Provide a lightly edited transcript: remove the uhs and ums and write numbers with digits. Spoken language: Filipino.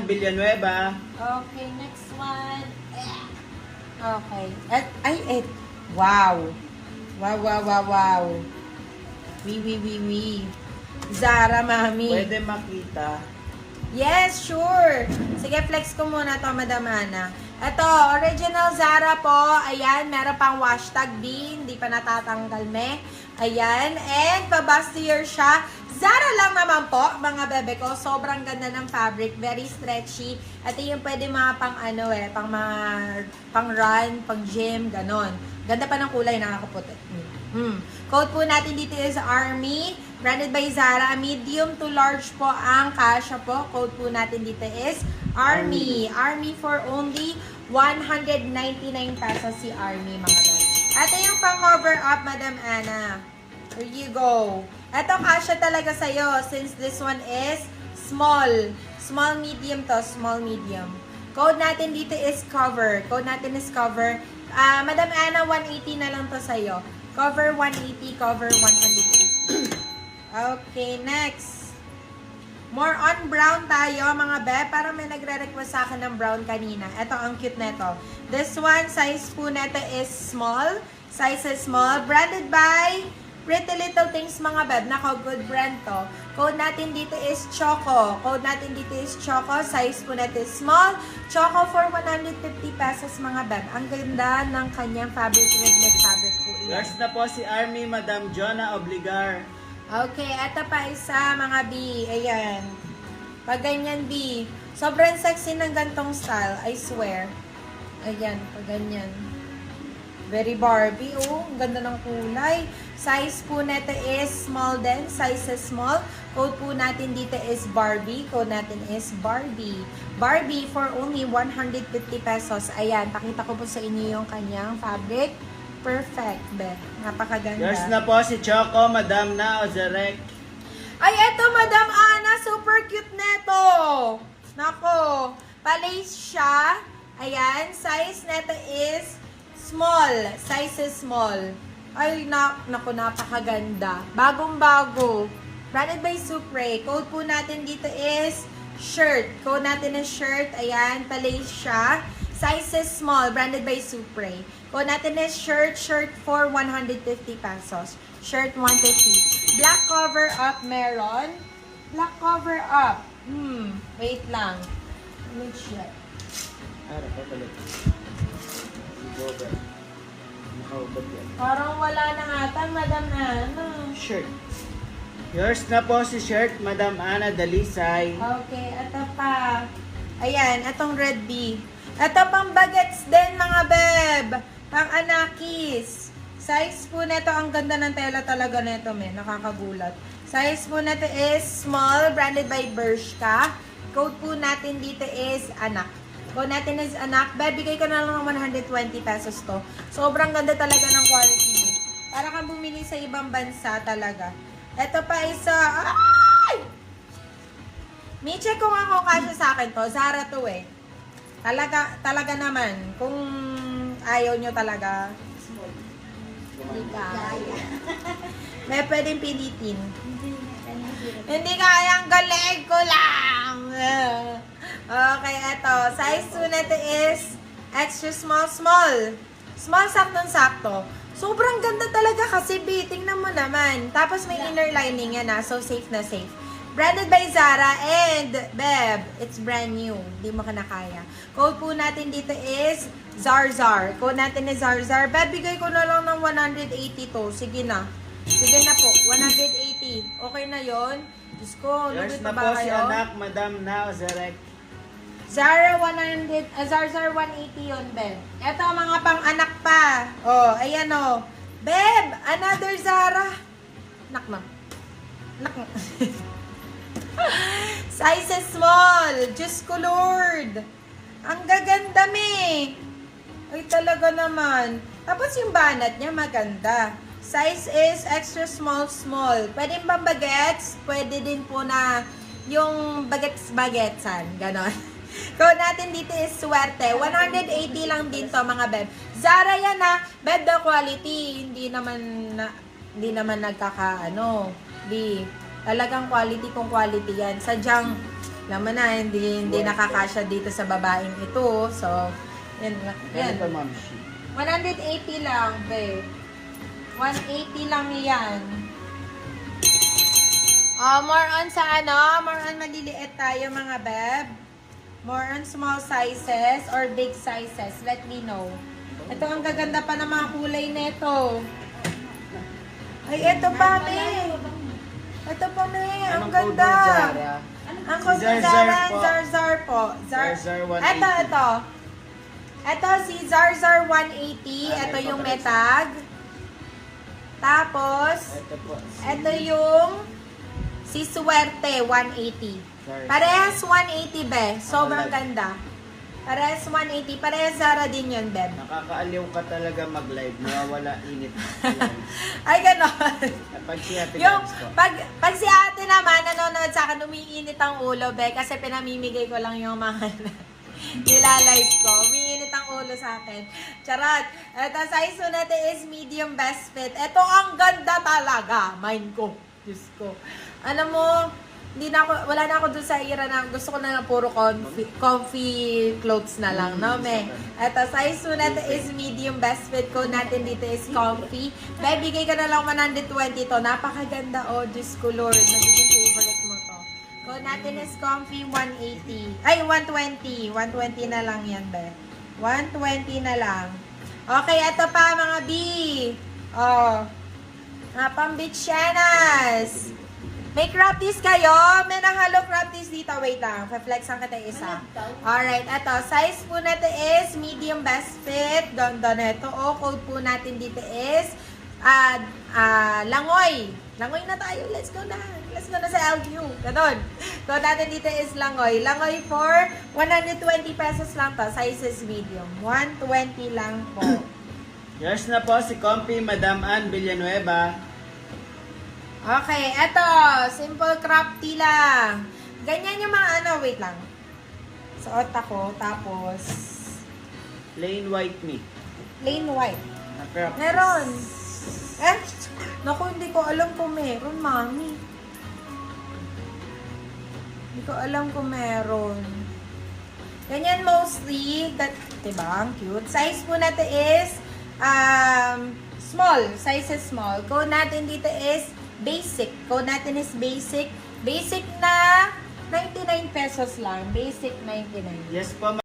Villanueva. Okay, next one. Okay. Wow. Wow. Wee. Zara, mami. Pwede makita. Yes, sure. Sige, flex ko muna to, Madam Ana. Ito, original Zara po. Ayan, meron pang hashtag B. Hindi pa natatanggal, me. Ayan, and pabustier siya. Zara lang naman po, mga bebe ko. Sobrang ganda ng fabric. Very stretchy. At yung pwede mga pang run, pang gym, ganon. Ganda pa ng kulay, nakakaputi. Code po natin dito is ARMY. Branded by Zara. Medium to large po ang kasya po. Code po natin dito is ARMY. ARMY for only 199 pesos si ARMY, mga bebe. Ito yung pang-cover up, Madam Ana. Here you go. Ito kasya talaga sa'yo since this one is small. Small medium to, small medium. Code natin dito is cover. Code natin is cover. Madam Ana, 180 na lang to sa'yo. Cover 180, cover 180. Okay, next. More on brown tayo, mga be. Para may nagre-request sa akin ng brown kanina. Ito, ang cute neto. This one, size po neto is small. Size is small. Branded by Pretty Little Things, mga beb. Nako, good brand to. Code natin dito is Choco. Code natin dito is Choco. Size po neto is small. Choco for 150 pesos, mga beb. Ang ganda ng kanyang fabric, red net fabric po. Last na po si ARMY, Madam Jonah Obligar. Okay, eto pa isa, mga B. Ayan. Pag ganyan, B. Sobrang sexy ng gantong style, I swear. Ayan, pag ganyan. Very Barbie, oh. Ang ganda ng kulay. Size po neto is small din. Size is small. Code po natin dito is Barbie. Code natin is Barbie. Barbie for only 150 pesos. Ayan, pakita ko po sa inyo yung kanyang fabric. Perfect, be. Napakaganda. Yours na po si Choco, Madam na Ozarek. Ay, eto, Madam Ana. Super cute neto. Nako. Palace siya. Ayan. Size neto is small. Size is small. Ay, naku, napakaganda. Bagong-bago. Branded by Supre. Code po natin dito is shirt. Code natin is shirt. Ayan. Palace siya. Size is small. Branded by Supre. Code natin is shirt for 150 pesos. Shirt 150. Black cover up meron. Black cover up. Wait lang. Wait shit. Ara, papalit. Parang wala na ata, Madam Ana. Shirt. Yours na po si shirt, Madam Ana Dalisay. Okay, ito pa. Ayan, itong red B. Ito pang bagets din, mga beb. Pang anakis. Size po nito, ang ganda ng tela talaga nito, men. Nakakagulat. Size po nito is small, branded by Bershka. Code po natin dito is anak. Code natin is anak. Beb, bigay ko na lang ng 120 pesos to. Sobrang ganda talaga ng quality. Para kang bumili sa ibang bansa talaga. Ito pa isa. Ay! May check ko nga kung kasya sa akin to. Zara to eh. Talaga naman. Kung ayaw nyo talaga. Hindi kaya. May pwedeng pilitin. Hindi kaya, ang galing ko lang. Okay, eto. Size 2 nito is extra small. Small, saktong-sakto. Sobrang ganda talaga kasi tingnan mo naman. Tapos may inner lining yan so safe na safe. Branded by Zara and Beb, it's brand new. Hindi mo kinakaya. Code po natin dito is Zarzar. Code natin is Zarzar. Beb, bigay ko na lang ng 180 to. Sige na. Sige na po, 180. Okay na yon. Diyos ko, Yours lubit na pa po ba si kayo? anak, Madam na Ozarek. Zarzar 180 yun, Beb. Ito, mga pang-anak pa. Oh, ayan oh. Beb, another Zara. Nak na. Size is small. Diyos ko, Lord. Ang gaganda, me. Ay, talaga naman. Tapos yung banat niya maganda. Size is extra small. Pwede bang bagets? Pwede din po na yung bagetsan. Ganon. Code natin dito is swerte. 180 lang din to, mga beb. Zara yan ha. Beb, the quality. Hindi naman nagkaka, B. Talagang quality kung quality yan. Sadyang Alam mo na, hindi nakakasya dito sa babaeng ito. So, yan. Ganito, ma'am. Shi. 180 lang, babe. 180 lang yan. More on sa more on maliliit tayo mga beb. More on small sizes or big sizes. Let me know. Ito ang gaganda pa ng mga kulay nito. Ay, ito pa, me. Ito pa, me. Ang Anong ganda. code mo, Zara? Ang code Zar, ni Zar Zara, po. Zarzar po. Zarzar 180. Ito. Ito si Zarzar 180. Ito yung metag. Tapos, Ito po. ito yung si Suerte 180. Sorry. Parehas 180, be. Sobrang ganda. Parehas 180. Parehas Zara din yun, be. Nakakaaliw ka talaga mag-live. Nawawala init. Ay, ganon. Pag si Ate Yung, Gabs ko. pag si ate naman, nanonood sa akin, umiinit ang ulo, be. Kasi pinamimigay ko lang yung mga nilalive ko. Umiinit ang ulo sa akin. Charot. Ito, size po natin is medium best fit. Ito ang ganda talaga. Mind ko. Diyos ko. Alam mo, wala na ako dun sa era na gusto ko na puro comfy clothes na lang, no, me? Ito, size po natin is medium best fit. Code natin dito is comfy. Bibigay ka na lang 120 to. Napakaganda, oh, Diyos ko, Lord. Nagiging favorite mo to. Code natin is comfy 180. Ay, 120. 120 na lang yan, be. 120 na lang. Okay, ito pa, mga B. Oh. Pang Beachianas. May crop tees kayo? May nahalo crop tees dito. Wait lang. Pa-flexan kita isa. Alright, eto. Size po natin is medium best fit. Ganda neto. O, code po natin dito is Langoy. Langoy na tayo. Let's go na. Let's go na sa LU. Ganon. Code natin dito is Langoy. Langoy for 120 pesos lang to. Size is medium. 120 lang po. Yours na po si Comfy Madam Ann Villanueva. Okay, eto. Simple crop tee lang. Ganyan yung mga wait lang. Suot ako, tapos Plain white me. plain white. Na-crop. Meron. Naku, hindi ko alam kung meron, mami. Hindi ko alam kung meron. Ganyan mostly. Diba? Ang cute. Size po natin is small. Size is small. Code natin dito is basic. Code natin is basic. Basic na 99 pesos lang. Basic 99. Yes po,